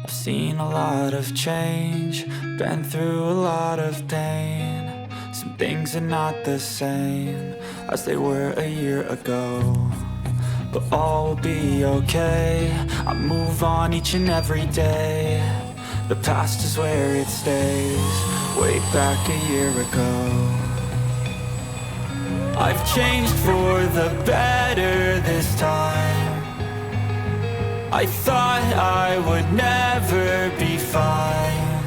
I've seen a lot of change, been through a lot of pain. Some things are not the same as they were a year ago, but all will be okay. I move on each and every day. The past is where it stays, way back a year ago. I've changed for the better this time. I thought I would never be fine.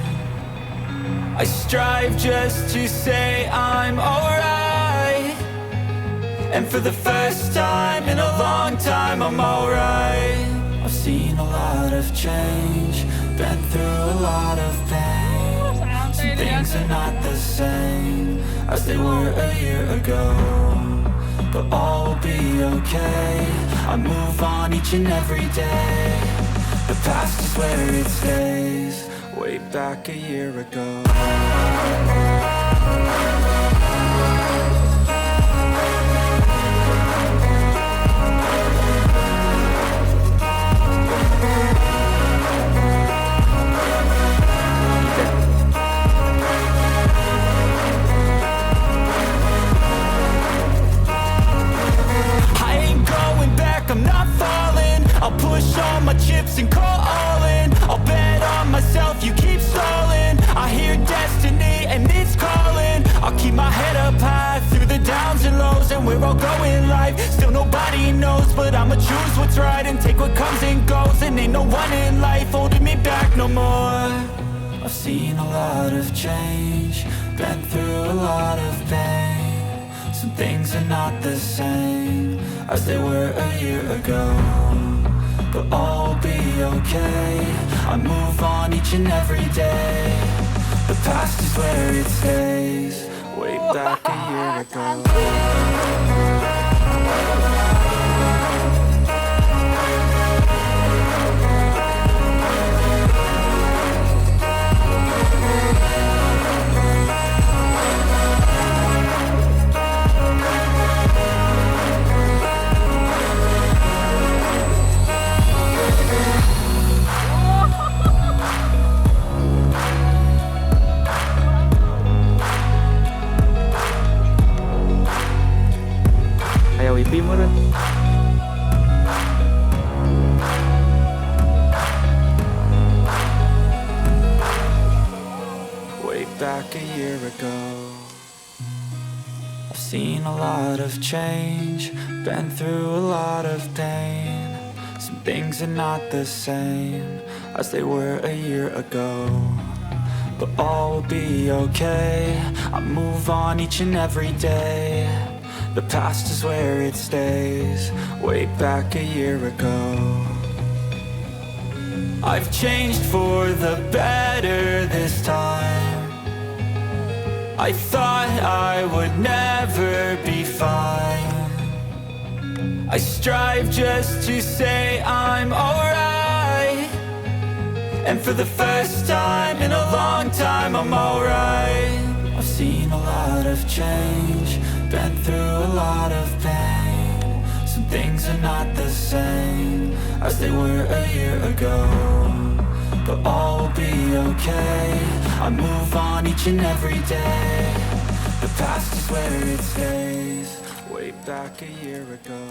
I strive just to say I'm alright, and for the first time in a long time I'm alright. I've seen a lot of change, been through a lot of pain. Some things are not the same as they were a year ago, but all will be okay. I move on each and every day. The past is where it stays, way back a year ago. I'm not falling, I'll push all my chips and call all in. I'll bet on myself, you keep stalling. I hear destiny and it's calling. I'll keep my head up high through the downs and lows, and we're all going life. Still nobody knows, but I'ma choose what's right and take what comes and goes. And ain't no one in life holding me back no more. I've seen a lot of change, been through a lot of pain. Some things are not the same as they were a year ago, but all will be okay. I move on each and every day. The past is where it stays, way back a year ago. Wipi mo rin. Way back a year ago, I've seen a lot of change, been through a lot of pain. Some things are not the same as they were a year ago, but all will be okay. I move on each and every day. The past is where it stays, way back a year ago. I've changed for the better this time. I thought I would never be fine. I strive just to say I'm alright, and for the first time in a long time I'm alright. I've seen a lot of change, been through a lot of pain. Some things are not the same as they were a year ago, but all will be okay. I move on each and every day. The past is where it stays, way back a year ago.